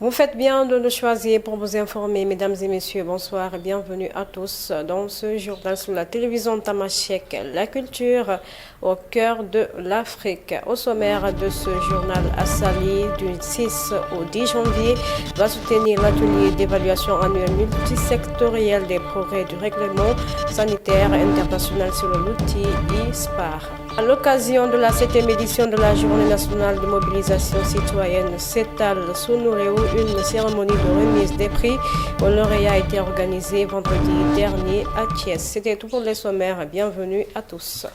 Vous faites bien de nous choisir pour vous informer, mesdames et messieurs. Bonsoir et bienvenue à tous dans ce journal sur la télévision Tamashek, la culture au cœur de l'Afrique. Au sommaire de ce journal, Assali, du 6 au 10 janvier, va soutenir l'atelier d'évaluation annuelle multisectorielle des progrès du règlement sanitaire international sur l'outil ISPAR. À l'occasion de la 7e édition de la Journée nationale de mobilisation citoyenne CETAL Sunureu, une cérémonie de remise des prix aux lauréats a été organisée vendredi dernier à Thiès. C'était tout pour les sommaires. Bienvenue à tous.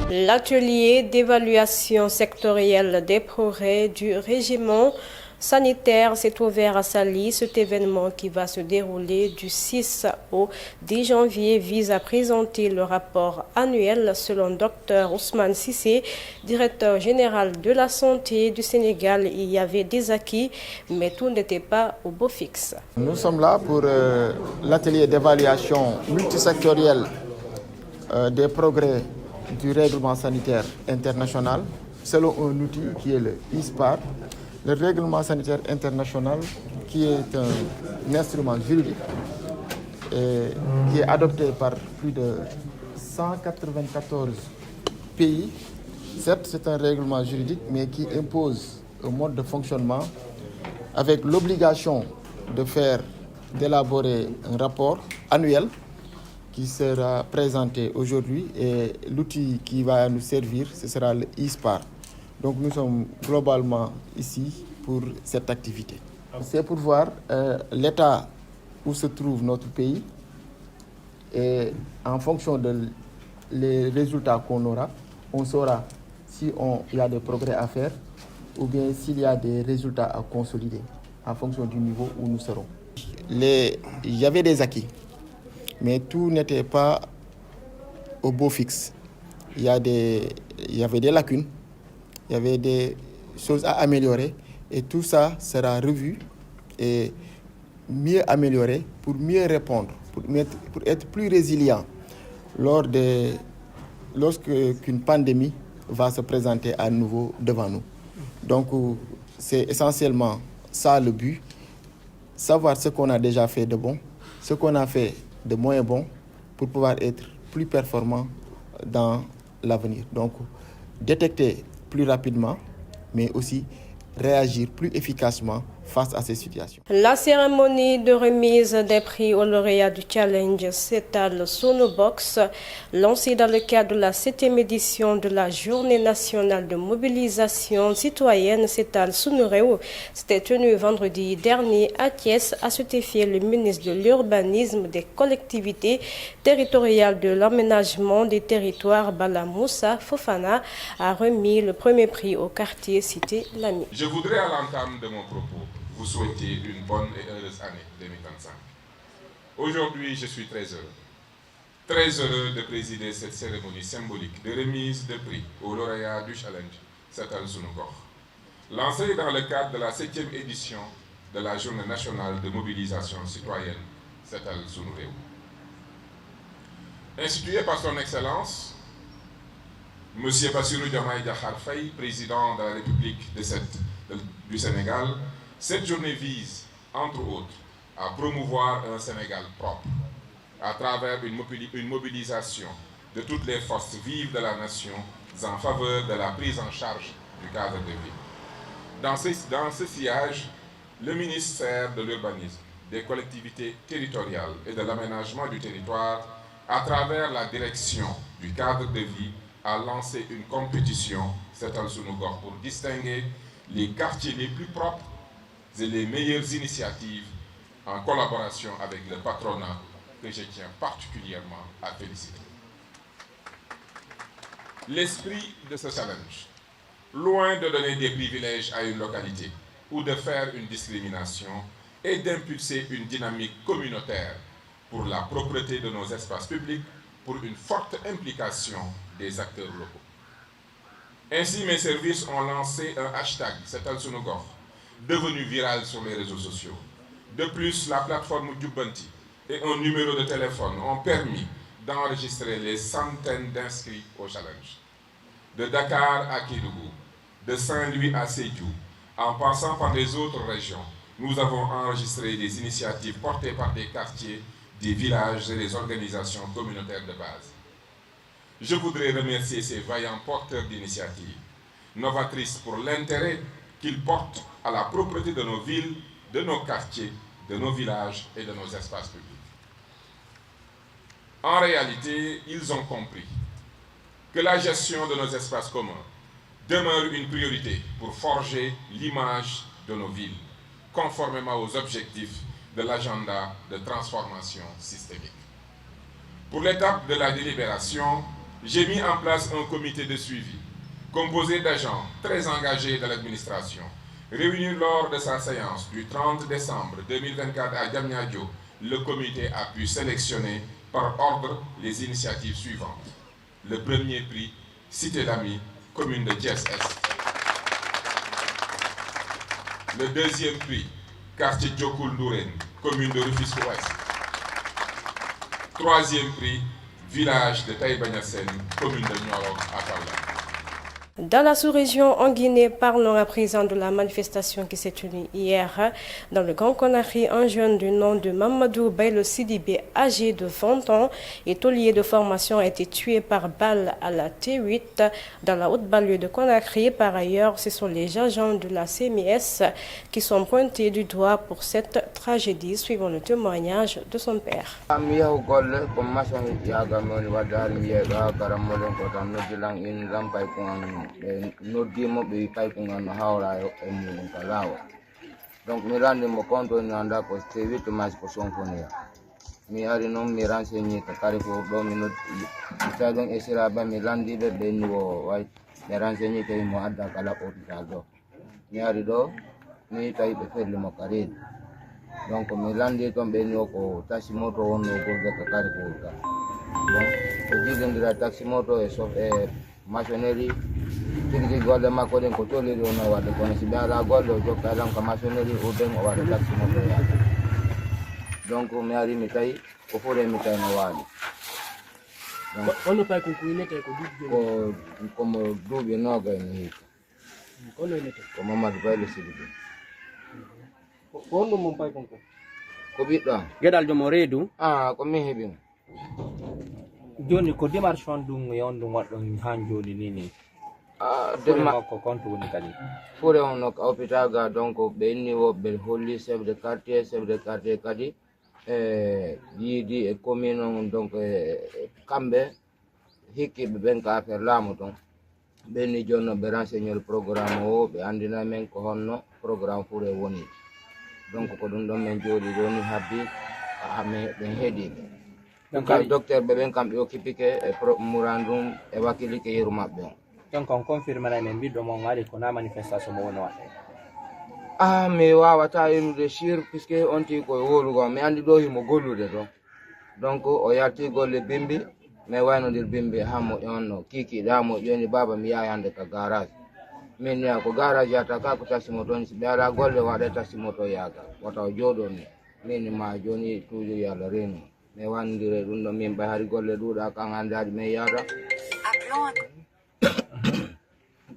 L'atelier d'évaluation sectorielle des progrès du régiment sanitaire s'est ouvert à Sali. Cet événement qui va se dérouler du 6 au 10 janvier vise à présenter le rapport annuel selon Dr Ousmane Sissé, directeur général de la santé du Sénégal. Il y avait des acquis, mais tout n'était pas au beau fixe. Nous sommes là pour l'atelier d'évaluation multisectorielle des progrès du règlement sanitaire international selon un outil qui est le ISPAR. Le règlement sanitaire international qui est un instrument juridique et qui est adopté par plus de 194 pays. Certes, c'est un règlement juridique, mais qui impose un mode de fonctionnement avec l'obligation d'élaborer un rapport annuel qui sera présenté aujourd'hui, et l'outil qui va nous servir, ce sera le ISPAR. Donc nous sommes globalement ici pour cette activité. C'est pour voir l'état où se trouve notre pays, et en fonction des résultats qu'on aura, on saura s'il y a des progrès à faire ou bien s'il y a des résultats à consolider en fonction du niveau où nous serons. Il y avait des acquis, mais tout n'était pas au beau fixe. Il y avait des lacunes, il y avait des choses à améliorer, et tout ça sera revu et mieux amélioré pour mieux répondre, pour être plus résilient lorsqu'une pandémie va se présenter à nouveau devant nous. Donc c'est essentiellement ça le but, savoir ce qu'on a déjà fait de bon, ce qu'on a fait de moins bon, pour pouvoir être plus performant dans l'avenir. Donc détecter plus rapidement, mais aussi réagir plus efficacement face à ces situations. La cérémonie de remise des prix aux lauréats du Challenge CETAL Sonobox, lancée dans le cadre de la 7e édition de la Journée nationale de mobilisation citoyenne CETAL Sunureu, s'était tenue vendredi dernier à Thiès. À cet effet, le ministre de l'Urbanisme, des collectivités territoriales, de l'aménagement des territoires, Bala Moussa Fofana, a remis le premier prix au quartier cité Lamy. Je voudrais à l'entame de mon propos vous souhaiter une bonne et heureuse année 2025. Aujourd'hui, je suis très heureux de présider cette cérémonie symbolique de remise de prix aux lauréats du Challenge CETAL Sunugor, lancée dans le cadre de la 7e édition de la Journée nationale de mobilisation citoyenne CETAL Sunureu. Instituée par son Excellence, M. Bassirou Diomaye Diakhar Faye, président de la République du Sénégal, cette journée vise, entre autres, à promouvoir un Sénégal propre, à travers une mobilisation de toutes les forces vives de la nation en faveur de la prise en charge du cadre de vie. Dans ce sillage, le ministère de l'Urbanisme, des collectivités territoriales et de l'aménagement du territoire, à travers la direction du cadre de vie, a lancé une compétition CETAL Sunugor pour distinguer les quartiers les plus propres et les meilleures initiatives en collaboration avec le patronat que je tiens particulièrement à féliciter. L'esprit de ce challenge, loin de donner des privilèges à une localité ou de faire une discrimination, est d'impulser une dynamique communautaire pour la propreté de nos espaces publics, pour une forte implication des acteurs locaux. Ainsi, mes services ont lancé un hashtag CETAL Sunugor, devenu viral sur les réseaux sociaux. De plus, la plateforme Jubanti et un numéro de téléphone ont permis d'enregistrer les centaines d'inscrits au challenge. De Dakar à Kédougou, de Saint-Louis à Sédhiou, En passant par les autres régions, nous avons enregistré des initiatives portées par des quartiers, des villages et des organisations communautaires de base. Je voudrais remercier ces vaillants porteurs d'initiatives, novatrices pour l'intérêt qu'ils portent à la propreté de nos villes, de nos quartiers, de nos villages et de nos espaces publics. En réalité, ils ont compris que la gestion de nos espaces communs demeure une priorité pour forger l'image de nos villes, conformément aux objectifs de l'agenda de transformation systémique. Pour l'étape de la délibération, j'ai mis en place un comité de suivi composé d'agents très engagés de l'administration. Réunis lors de sa séance du 30 décembre 2024 à Diamniadio, le comité a pu sélectionner par ordre les initiatives suivantes. Le premier prix, Cité d'Amis, commune de Thiès-Est. Le deuxième prix, quartier Djokoul-Douren, commune de Rufisque-Ouest. Troisième prix, village de Taïba-Niassène, commune de Nioro à Falla. Dans la sous-région en Guinée, parlons à présent de la manifestation qui s'est tenue hier dans le Grand Conakry. Un jeune du nom de Mamadou Bailo Sidibé, âgé de 20 ans et taulier de formation, a été tué par balle à la T8 dans la haute banlieue de Conakry. Par ailleurs, ce sont les agents de la CMS qui sont pointés du doigt pour cette tragédie, suivant le témoignage de son père. Noddimo ɓe pay ko ngam no hawra e muɗum ka laawol. Donc mi randi mo compte ni anda ko T8 mas ko sonfonia. Mi ari noon mi renseigné ka kare fof ɗo mi noddi tawi ɗon e siraɓe mi landiɓe ɓe niwo way mi renseigné tawi mo adda kala hôpital ɗo. Mi ari ɗo mi tawi ɓe felli mo ka reedu. Donc mi landi toon ɓe niwo ko taxi moto wonno gurde ka kare fof ka. Donc o jillodira taxi moto e maçonnerie tigi golle makko ɗen ko toliri o no wadde kono si ɓe ala golle o jokka elan ko maçonnerie o ɗen o waɗa taxi moto yaade. Donc mi ari mi tawi ko fore mi tawi no waali. Ono pay ko inete ko duuɓi ko komo duuɓi noga ene hiita. Ono inete ko Mamadou Bailo Sidibé. ko honɗum mon pay konko ko ɓiɗɗo am gueɗal jomo reedu ko min heeɓi mo. joni ko démarche on ɗum yondu goɗɗon han joni ni makko compte woni kadi fure on no hôpital ga. Donc ɓe inni woɓɓe holli chef de quartier kadi yiidi e commune on. Donc kamɓe hikkiɓe ɓen ka affaire laamu ton ɓe inni jonno ɓe renseigner programme o ɓe andina men ko honno programme fure woni. Donc ko ɗum ɗon men jooɗi ɗo ni habbi ɓen heeɗiɓe. Donc docteur ɓe ɓen kamɓe occupike e murandum e wakkilike yeru maɓɓe on. donc on confirme na men ɓiɗɗo mon ari ko na manifestation mo woni waɗe. Mi wawata yenude sur puisque on tii koye wolugo mi andi ɗo himo gollude ɗon. Donc o yalti golle bimbi mi waynodir bimbi hammo ƴonno kikiɗa mo ƴoni baba mi yaha hande ka garage. Min niya ko garage yata ka ko taxi moto ni si ɓe ala golle waɗa taxi moto yaga wata o jooɗo ni min ma joni toujours yo Allah reenu mi wandire ɗum ɗo min ɓay hari golle ɗuuɗa kan hande haɗi min yahata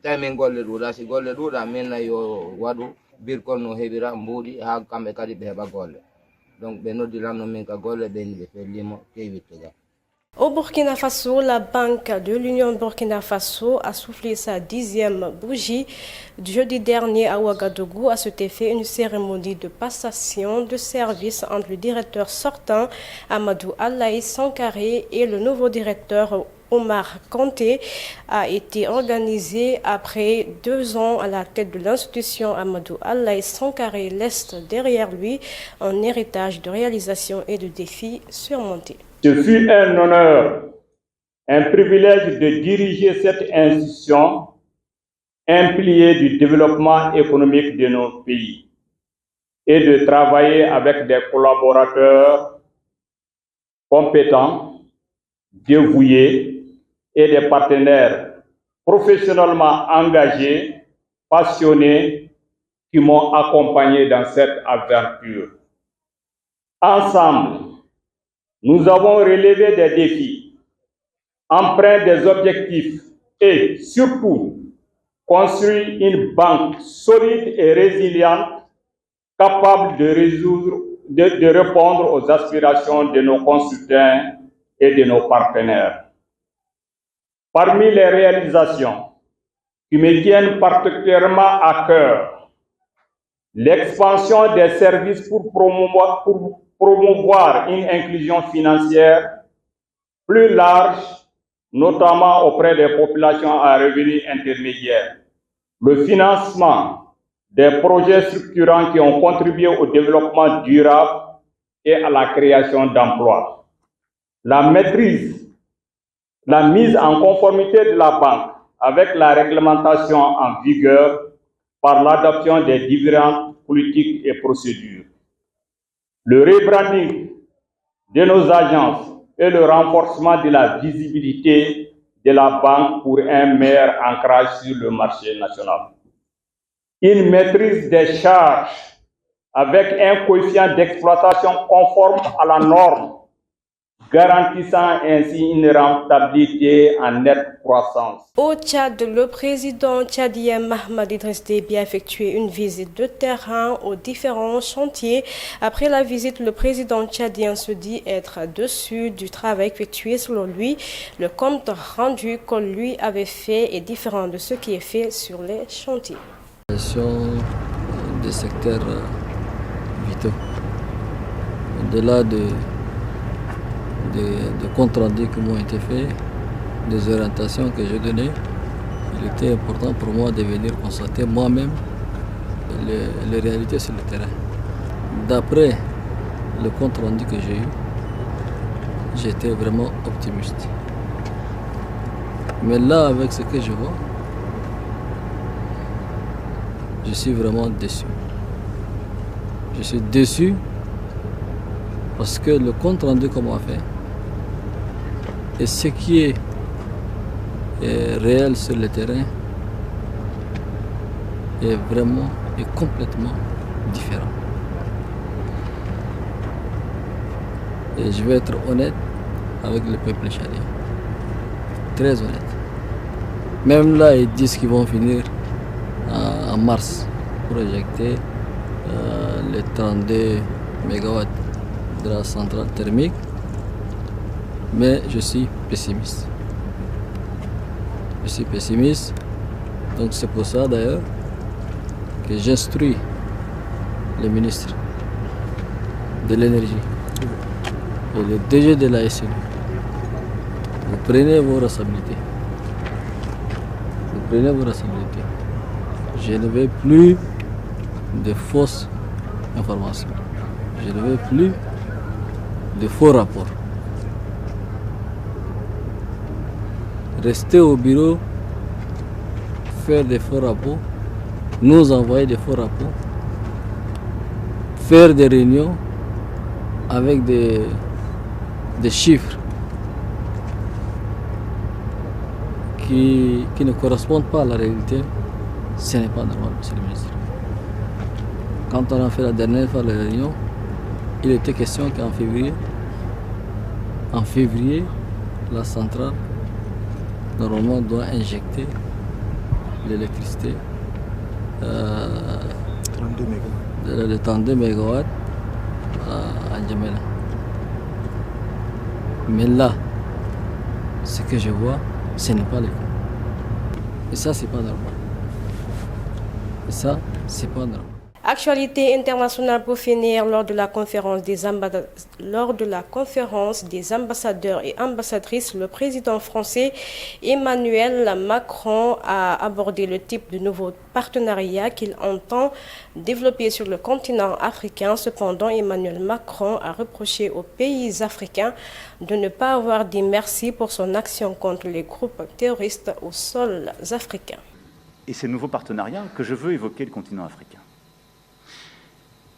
tawi min golle ɗuuɗa si golle ɗuuɗa min nayi yo waɗu birkol no heɓira mbuuɗi ha kamɓe kadi ɓe heɓa golle. Donc ɓe noddiranno min ka golle ɓeni ɓe fellimo T8 ga. Au Burkina Faso, la Banque de l'Union Burkina Faso a soufflé sa 10e bougie. Jeudi dernier à Ouagadougou, à cet effet, une cérémonie de passation de service entre le directeur sortant Amadou Alaï Sankaré et le nouveau directeur Omar Kanté a été organisée après 2 ans à la tête de l'institution. Amadou Alaï Sankaré laisse derrière lui un héritage de réalisation et de défis surmontés. Ce fut un honneur, un privilège de diriger cette institution, un pilier du développement économique de nos pays, et de travailler avec des collaborateurs compétents, dévoués et des partenaires professionnellement engagés, passionnés, qui m'ont accompagné dans cette aventure. Ensemble, nous avons relevé des défis, empreints des objectifs et surtout construire une banque solide et résiliente, capable de répondre aux aspirations de nos concitoyens et de nos partenaires. Parmi les réalisations qui me tiennent particulièrement à cœur, l'expansion des services pour promouvoir une inclusion financière plus large, notamment auprès des populations à revenus intermédiaires, le financement des projets structurants qui ont contribué au développement durable et à la création d'emplois, la mise en conformité de la banque avec la réglementation en vigueur par l'adoption des différentes politiques et procédures, le rebranding de nos agences et le renforcement de la visibilité de la banque pour un meilleur ancrage sur le marché national. Une maîtrise des charges avec un coefficient d'exploitation conforme à la norme, garantissant ainsi une rentabilité en nette croissance. Au Tchad, le président tchadien Mahamadou Idriss Déby a effectué une visite de terrain aux différents chantiers. Après la visite, le président tchadien se dit être déçu du travail effectué. Selon lui, le compte rendu qu'on lui avait fait est différent de ce qui est fait sur les chantiers. Des secteurs vitaux. Au-delà de comptes rendus qui m'ont été faits, des orientations que j'ai données, il était important pour moi de venir constater moi-même les réalités sur le terrain. D'après le compte rendu que j'ai eu, j'étais vraiment optimiste. Mais là, avec ce que je vois, je suis vraiment déçu. Je suis déçu parce que le compte rendu qu'on m'a fait et ce qui est réel sur le terrain est complètement différent. Et je vais être honnête avec le peuple tchadien. Très honnête. Même là, ils disent qu'ils vont finir en mars pour éjecter les 32 MW de la centrale thermique. Mais je suis pessimiste. Je suis pessimiste. Donc c'est pour ça d'ailleurs que j'instruis le ministre de l'énergie et le DG de la SNU. Vous prenez vos responsabilités. Vous prenez vos responsabilités. Je ne veux plus de fausses informations. Je ne veux plus de faux rapports. Rester au bureau, faire des faux rapports, nous envoyer des faux rapports, faire des réunions avec des chiffres qui ne correspondent pas à la réalité, ce n'est pas normal, monsieur le ministre. Quand on a fait la dernière fois la réunion, il était question qu'en février, la centrale normalement doit injecter l'électricité de 32 MW à N'Djamena. Mais là, ce que je vois, ce n'est pas le cas. Et ça, c'est pas normal. Et ça, c'est pas normal. Actualité internationale pour finir, lors de la conférence des ambassadeurs et ambassadrices, le président français Emmanuel Macron a abordé le type de nouveau partenariat qu'il entend développer sur le continent africain. Cependant, Emmanuel Macron a reproché aux pays africains de ne pas avoir dit merci pour son action contre les groupes terroristes aux sols africains. Et ces nouveaux partenariats que je veux évoquer le continent africain.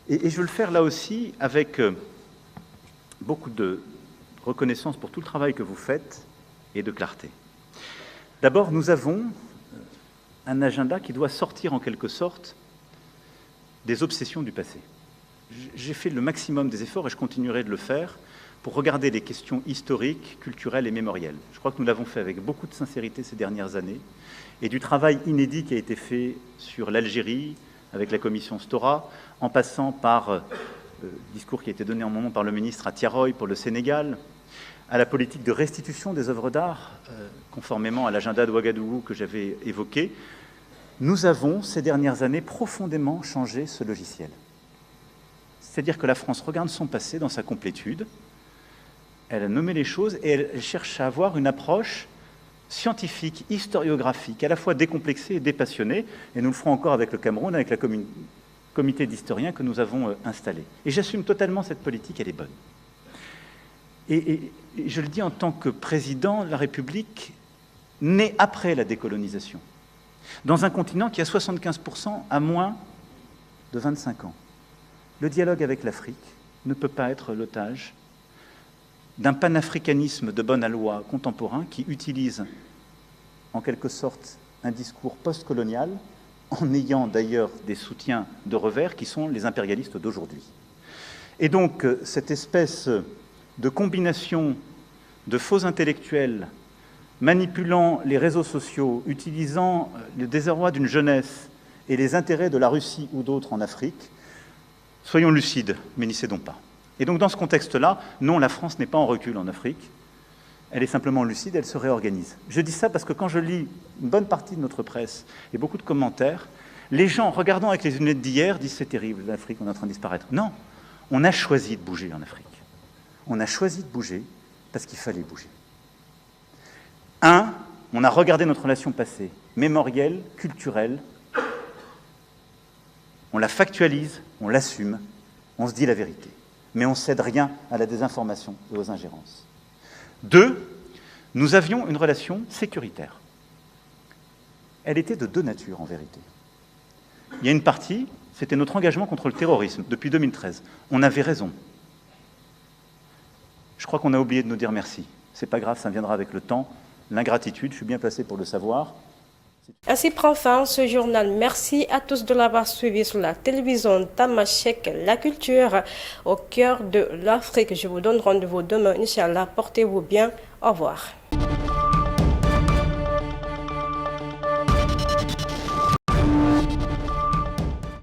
Et je veux le faire là aussi avec beaucoup de reconnaissance pour tout le travail que vous faites et de clarté. D'abord, nous avons un agenda qui doit sortir en quelque sorte des obsessions du passé. J'ai fait le maximum des efforts et je continuerai de le faire pour regarder les questions historiques, culturelles et mémorielles. Je crois que nous l'avons fait avec beaucoup de sincérité ces dernières années, et du travail inédit qui a été fait sur l'Algérie, avec la commission Stora, en passant par le discours qui a été donné en moment par le ministre à Tiaroy pour le Sénégal, à la politique de restitution des œuvres d'art, conformément à l'agenda de Ouagadougou que j'avais évoqué. Nous avons, ces dernières années, profondément changé ce logiciel. C'est-à-dire que la France regarde son passé dans sa complétude, elle a nommé les choses et elle cherche à avoir une approche scientifique, historiographique, à la fois décomplexée et dépassionnée, et nous le ferons encore avec le Cameroun, avec le comité d'historiens que nous avons installé. Et j'assume totalement cette politique, elle est bonne. Et je le dis en tant que président de la République, né après la décolonisation, dans un continent qui a 75% à moins de 25 ans. Le dialogue avec l'Afrique ne peut pas être l'otage d'un panafricanisme de bonne aloi contemporain qui utilise en quelque sorte un discours post-colonial en ayant d'ailleurs des soutiens de revers qui sont les impérialistes d'aujourd'hui. Et donc cette espèce de combination de faux intellectuels manipulant les réseaux sociaux, utilisant le désarroi d'une jeunesse et les intérêts de la Russie ou d'autres en Afrique, soyons lucides, mais n'y cédons pas. Et donc dans ce contexte-là, non, la France n'est pas en recul en Afrique, elle est simplement lucide, elle se réorganise. Je dis ça parce que quand je lis une bonne partie de notre presse et beaucoup de commentaires, les gens, regardant avec les lunettes d'hier, disent c'est terrible, l'Afrique, on est en train de disparaître. Non, on a choisi de bouger en Afrique. On a choisi de bouger parce qu'il fallait bouger. On a regardé notre relation passée, mémorielle, culturelle, on la factualise, on l'assume, on se dit la vérité. Mais on ne cède rien à la désinformation et aux ingérences. 2, nous avions une relation sécuritaire. Elle était de deux natures, en vérité. Il y a une partie, c'était notre engagement contre le terrorisme, depuis 2013. On avait raison. Je crois qu'on a oublié de nous dire merci. C'est pas grave, ça viendra avec le temps. L'ingratitude, je suis bien placé pour le savoir. Ainsi prend fin ce journal. Merci à tous de l'avoir suivi sur la télévision Tamashek, la culture au cœur de l'Afrique. Je vous donne rendez-vous demain, Inch'Allah. Portez-vous bien. Au revoir.